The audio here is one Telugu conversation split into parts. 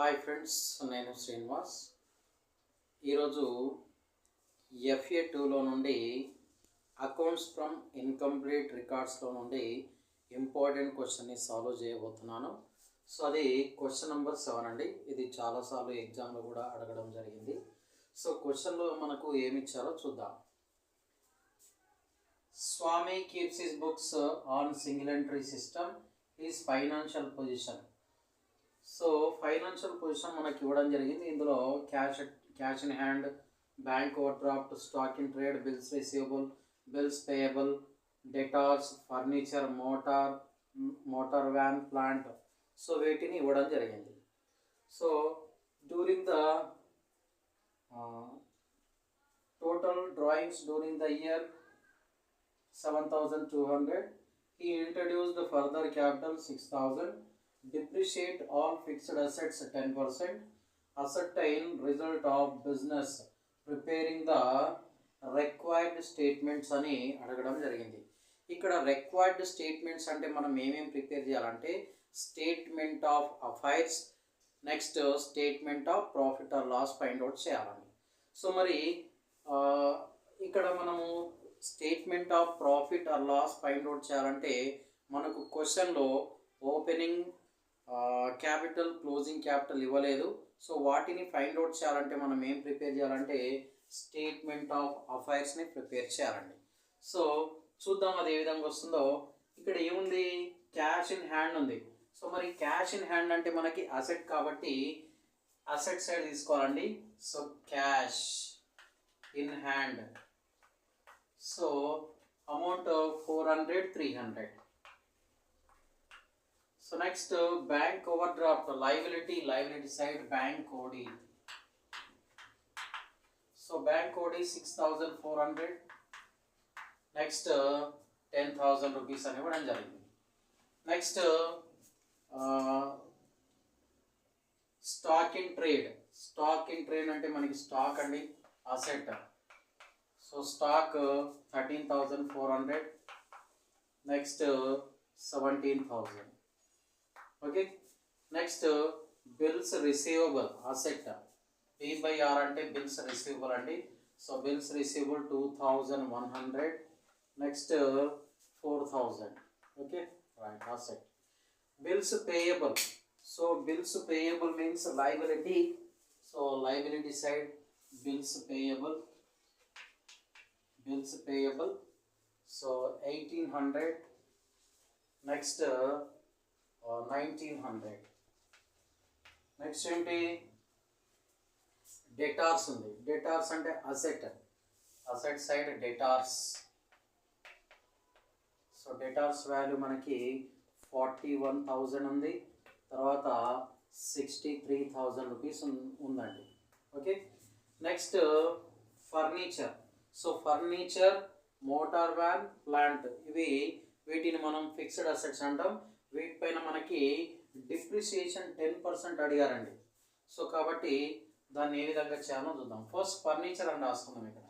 హాయ్ ఫ్రెండ్స్, నేను శ్రీనివాస్. ఈరోజు FA 2లో నుండి అకౌంట్స్ ఫ్రమ్ ఇన్కంప్లీట్ రికార్డ్స్లో నుండి ఇంపార్టెంట్ క్వశ్చన్ని సాల్వ్ చేయబోతున్నాను. సో అది క్వశ్చన్ నెంబర్ 7 అండి. ఇది చాలాసార్లు ఎగ్జామ్లో కూడా అడగడం జరిగింది. సో క్వశ్చన్లో మనకు ఏమి ఇచ్చారో చూద్దాం. Swami keeps his books on single entry system. His financial position. So financial position మనకి ఇవ్వడం జరిగింది. ఇందులో cash in hand, bank overdraft, stock in trade, bills receivable, bills payable, debtors, furniture, motor van, plant, so వీటిని ఇవ్వడం జరిగింది. So during the total drawings during the year 7,200. He introduced further capital 6,000. Depreciate all fixed assets 10%. Ascertain result of business. Preparing the required statements అని అడగడం జరిగింది. ఇక్కడ రిక్వైర్డ్ స్టేట్మెంట్స్ అంటే మనం ఏమేమి ప్రిపేర్ చేయాలంటే statement of affairs, next statement of profit or loss find out చేయాలండి. సో మరి ఇక్కడ మనము statement of profit or loss find out చేయాలంటే మనకు క్వశ్చన్లో ఓపెనింగ్ క్యాపిటల్, క్లోజింగ్ క్యాపిటల్ ఇవ్వలేదు. సో వాటిని ఫైండ్ అవుట్ చేయాలంటే మనం ఏం ప్రిపేర్ చేయాలంటే స్టేట్మెంట్ ఆఫ్ అఫైర్స్ని ప్రిపేర్ చేయాలండి. సో చూద్దాం అది ఏ విధంగా వస్తుందో. ఇక్కడ ఏముంది, క్యాష్ ఇన్ హ్యాండ్ ఉంది. సో మరి క్యాష్ ఇన్ హ్యాండ్ అంటే మనకి అసెట్ కాబట్టి అసెట్ సైడ్ తీసుకోవాలండి. So cash in hand. So amount 400, 300. So next bank overdraft, liability side bank OD. So bank OD 6,400. Next 10,000 rupees అని ఇవ్వడం జరిగింది. నెక్స్ట్ స్టాక్ ఇన్ ట్రేడ్ అంటే మనకి స్టాక్ అండి, asset. So stock 13,400. Next 17,000. Okay. Next bills receivable asset, B/R అంటే బిల్స్ రిసీవబుల్ అండి. So bills receivable 2,100. Next 4,000. Okay, right, asset. Bills payable. So bills payable means liability. So liability side bills payable. So 1,800. Next 1,900. Next ఏంటి, డెటార్స్ ఉంది. డెటార్స్ అంటే asset side debtors. So debtors value మనకి 41,000 ఉంది. తర్వాత 63,000 రూపీస్ ఉందండి. Okay. Next furniture. So furniture, motor van, plant, వీటిని మనం ఫిక్స్డ్ అసెట్స్ అంటాం. వీటిపైన మనకి డిప్రిసియేషన్ 10% అడిగారండి. సో కాబట్టి దాన్ని ఏ విధంగా చేయాలో చూద్దాం. ఫస్ట్ ఫర్నిచర్ అని రాసుకుందాం ఇక్కడ.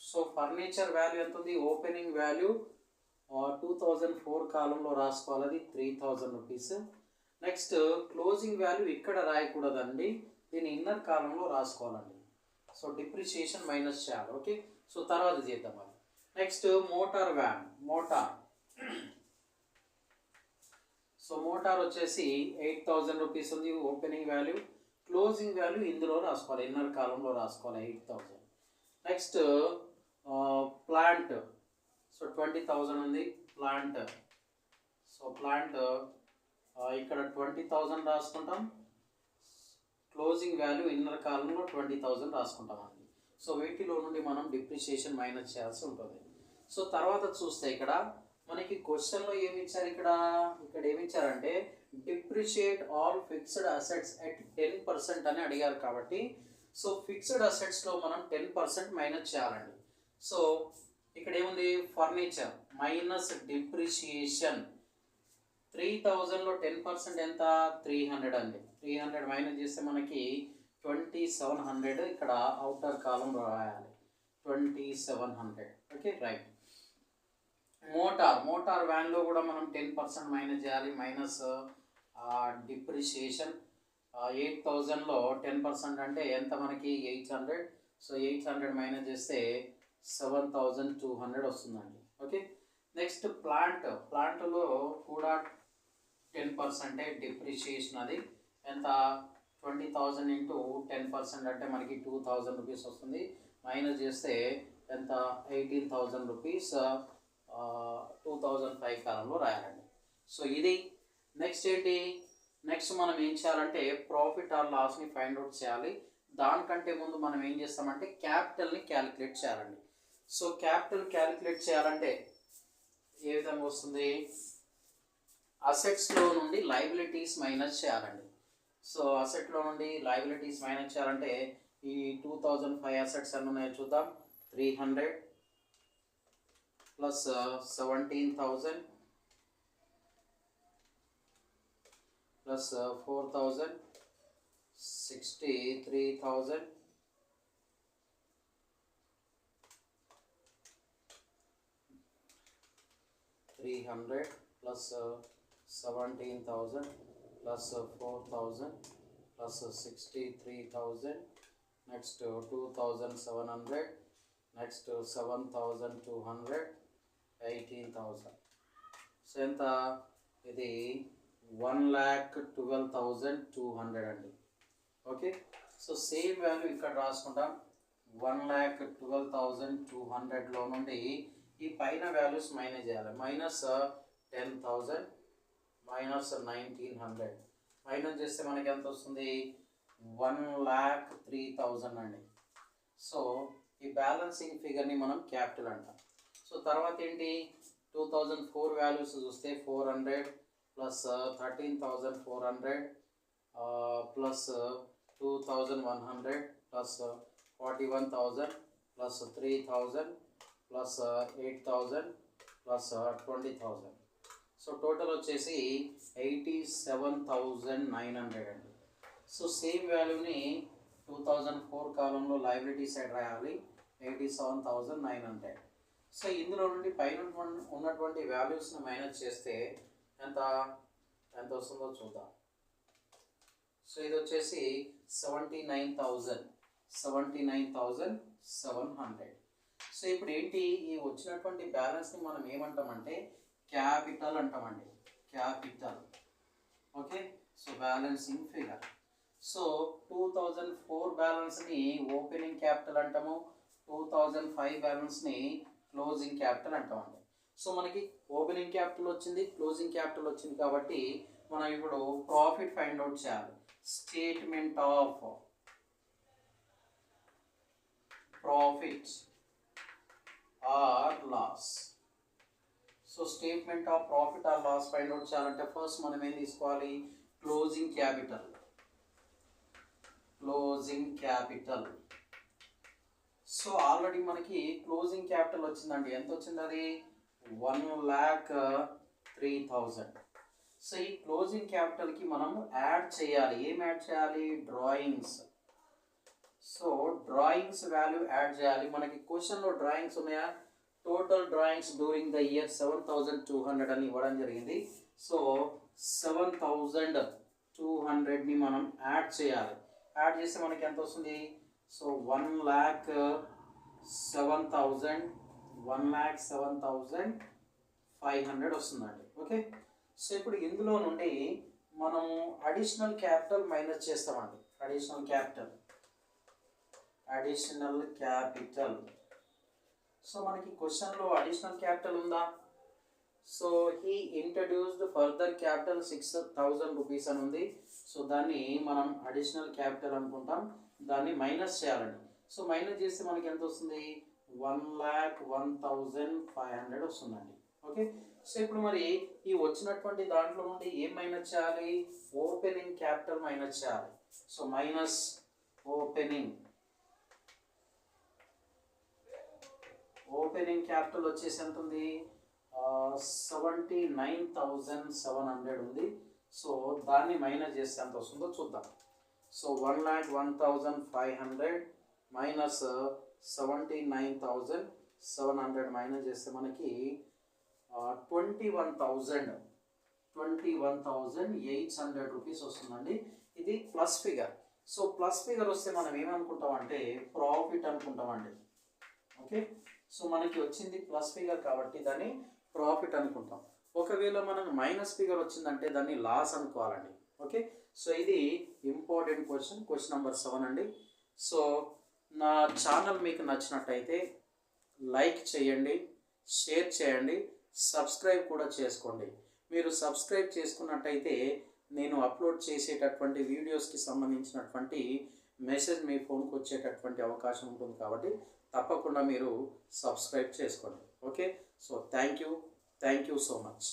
సో ఫర్నిచర్ వాల్యూ ఎంత ఉంది, ఓపెనింగ్ వాల్యూ 2004 కాలంలో రాసుకోవాలి, అది 3,000 రూపీస్. నెక్స్ట్ క్లోజింగ్ వాల్యూ ఇక్కడ రాయకూడదండి, దీన్ని ఇన్నర్ కాలంలో రాసుకోవాలండి. సో డిప్రిసియేషన్ మైనస్ చేయాలి. ఓకే. సో తర్వాత చేద్దాం అది. Next motor van, so motor వచ్చేసి 8,000 రూపీస్ ఉంది ఓపెనింగ్ వాల్యూ. క్లోజింగ్ వాల్యూ ఇందులో రాసుకోవాలి, ఇన్నర్ కాలంలో రాసుకోవాలి, 8,000. Next plant. సో 20,000 ఉంది ప్లాంట్. సో ప్లాంట్ ఇక్కడ 20,000 రాసుకుంటాం. క్లోజింగ్ వాల్యూ ఇన్నర్ కాలంలో 20,000 రాసుకుంటామండి. సో వీటిలో నుండి మనం డిప్రిసియేషన్ మైనస్ చేయాల్సి ఉంటుంది. సో తర్వాత చూస్తే ఇక్కడ మనకి క్వశ్చన్లో ఏమి ఇచ్చారు, ఇక్కడ ఏమి ఇచ్చారంటే depreciate all fixed assets at 10% అని అడిగారు. కాబట్టి సో ఫిక్స్డ్ అసెట్స్లో మనం 10% మైనస్ చేయాలండి. సో ఇక్కడ ఏముంది, ఫర్నిచర్ మైనస్ డిప్రిషియేషన్ 3,000లో 10% ఎంత, 300 అండి. 300 మైనస్ చేస్తే మనకి 2,700. ఇక్కడ అవుటర్ కాలం రాయాలి, 2,700. Okay, right. మోటార్ వ్యాన్లో కూడా మనం 10% మైనస్ చేయాలి, డిప్రిషియేషన్ 8,000లో 10% అంటే ఎంత మనకి 800. సో 800 మైనస్ చేస్తే 7,200 వస్తుందండి. ఓకే, నెక్స్ట్ ప్లాంట్లో కూడా 10% డిప్రిషియేషన్. అది ఎంత 20,000 ఇంటూ 10% అంటే మనకి 2,000 రూపీస్ వస్తుంది. మైనస్ చేస్తే ఎంత 18,000 రూపీస్ 2005 కాలంలో రాయాలండి. సో ఇది నెక్స్ట్ ఏంటి, నెక్స్ట్ మనం ఏం చేయాలంటే ప్రాఫిట్ ఆర్ లాస్ని ఫైండ్ అవుట్ చేయాలి. దానికంటే ముందు మనం ఏం చేస్తామంటే క్యాపిటల్ని క్యాలిక్యులేట్ చేయాలండి. సో క్యాపిటల్ క్యాలిక్యులేట్ చేయాలంటే ఏ విధంగా వస్తుంది, అసెట్స్లో నుండి లయబిలిటీస్ మైనస్ చేయాలండి. సో అసెట్లో నుండి లయబిలిటీస్ మైనస్ చేయాలంటే ఈ 2005 అసెట్స్ ఎన్ని ఉన్నాయో చూద్దాం. 300 plus 17,000 plus 4,000 63,000 300 plus 17,000 plus 4,000 plus 63,000, next 2,700, next 7,200, 18,000. So ఎంత ఇది 1,12,200 అండి. ఓకే, సో సేమ్ వాల్యూ ఇక్కడ రాసుకుంటాం. 1,12,200లో నుండి ఈ పైన వాల్యూస్ మైనస్ చేయాలి. మైనస్ 10,000 మైనస్ 1,900 మైనస్ చేస్తే మనకి ఎంత వస్తుంది 1,03,000 అండి. సో ఈ బ్యాలెన్సింగ్ ఫిగర్ని మనం క్యాపిటల్ అంటాం. సో తర్వాత ఏంటి 2004 వాల్యూస్ చూస్తే 400 plus 13,400 plus 2,100 plus 41,000 plus 3,000 plus 8,000 plus 20,000. So total వచ్చేసి 87,900 అండి. సో సేమ్ వాల్యూని 2004 కాలంలో లయబిలిటీ సైడ్ రాయాలి 87,900. సో ఇందులో నుండి పైన ఉన్నటువంటి వాల్యూస్ని మైనస్ చేస్తే ఎంత వస్తుందో చూద్దాం. సో ఇది వచ్చేసి 79,700. సో ఇప్పుడు ఏంటి ఈ వచ్చినటువంటి బ్యాలెన్స్ని మనం ఏమంటామంటే క్యాపిటల్ అంటామండి, capital. Okay, so balancing figure. So 2004 బ్యాలెన్స్ని ఓపెనింగ్ క్యాపిటల్ అంటాము, 2005 బ్యాలెన్స్ని క్లోజింగ్ క్యాపిటల్ అంటామండి. సో మనకి ఓపెనింగ్ క్యాపిటల్ వచ్చింది, క్లోజింగ్ క్యాపిటల్ వచ్చింది కాబట్టి మనం ఇప్పుడు ప్రాఫిట్ ఫైండ్ అవుట్ చేయాలి. Statement of profit or loss. So statement of profit or loss find out చేయాలంటే ఫస్ట్ మనం ఏం తీసుకోవాలి, క్లోజింగ్ క్యాపిటల్. సో ఆల్రెడీ మనకి క్లోజింగ్ క్యాపిటల్ వచ్చిందండి. ఎంత వచ్చింది అది 1,03,000. సో ఈ క్లోజింగ్ క్యాపిటల్కి మనం యాడ్ చేయాలి. ఏం యాడ్ చేయాలి, drawings. So drawings value add చేయాలి. మనకి క్వశ్చన్లో డ్రాయింగ్స్ ఉన్నాయా, total drawings during the year 7,200 అని ఇవ్వడం జరిగింది. సో 7,200ని మనం యాడ్ చేయాలి. యాడ్ చేస్తే మనకి ఎంత వస్తుంది, సో 1,07,500 వస్తుందండి. ఓకే, సో ఇప్పుడు ఇందులో నుండి మనం అడిషనల్ క్యాపిటల్ మైనస్ చేస్తామండి. Additional capital. సో మనకి క్వశ్చన్లో అడిషనల్ క్యాపిటల్ ఉందా, so he introduced further capital 6,000 rupees అని ఉంది. సో దాన్ని మనం అడిషనల్ క్యాపిటల్ అనుకుంటాం, దాన్ని మైనస్ చేయాలండి. సో మైనస్ చేస్తే మనకి ఎంత వస్తుంది 1,01,500 వస్తుందండి. ఓకే, సో ఇప్పుడు మరి ఈ వచ్చినటువంటి దాంట్లో నుండి ఏం మైనస్ చేయాలి, ఓపెనింగ్ క్యాపిటల్ మైనస్ చేయాలి. సో మైనస్ ఓపెనింగ్ క్యాపిటల్ వచ్చేసి ఎంత ఉంది 79,700 ఉంది. సో దాన్ని మైనస్ చేస్తే ఎంత వస్తుందో చూద్దాం. సో 1,01,500 మైనస్ 79,700 మైనస్ చేస్తే మనకి 21,000 21,800 రూపీస్ వస్తుందండి. ఇది plus figure. So plus figure వస్తే మనం ఏమనుకుంటాం అంటే ప్రాఫిట్ అనుకుంటామండి. ఓకే, సో మనకి వచ్చింది ప్లస్ ఫిగర్ కాబట్టి దాన్ని ప్రాఫిట్ అనుకుంటాం. ఒకవేళ మనకు మైనస్ ఫిగర్ వచ్చిందంటే దాన్ని లాస్ అనుకోవాలండి. ఓకే, సో ఇది ఇంపార్టెంట్ క్వశ్చన్ నెంబర్ 7 అండి. సో నా ఛానల్ మీకు నచ్చినట్టయితే లైక్ చేయండి, షేర్ చేయండి, సబ్స్క్రైబ్ కూడా చేసుకోండి. మీరు సబ్స్క్రైబ్ చేసుకున్నట్టయితే నేను అప్లోడ్ చేసేటటువంటి వీడియోస్కి సంబంధించినటువంటి మెసేజ్ మీ ఫోన్కి వచ్చేటటువంటి అవకాశం ఉంటుంది. కాబట్టి తప్పకుండా మీరు సబ్స్క్రైబ్ చేసుకోండి. Okay, so thank you so much.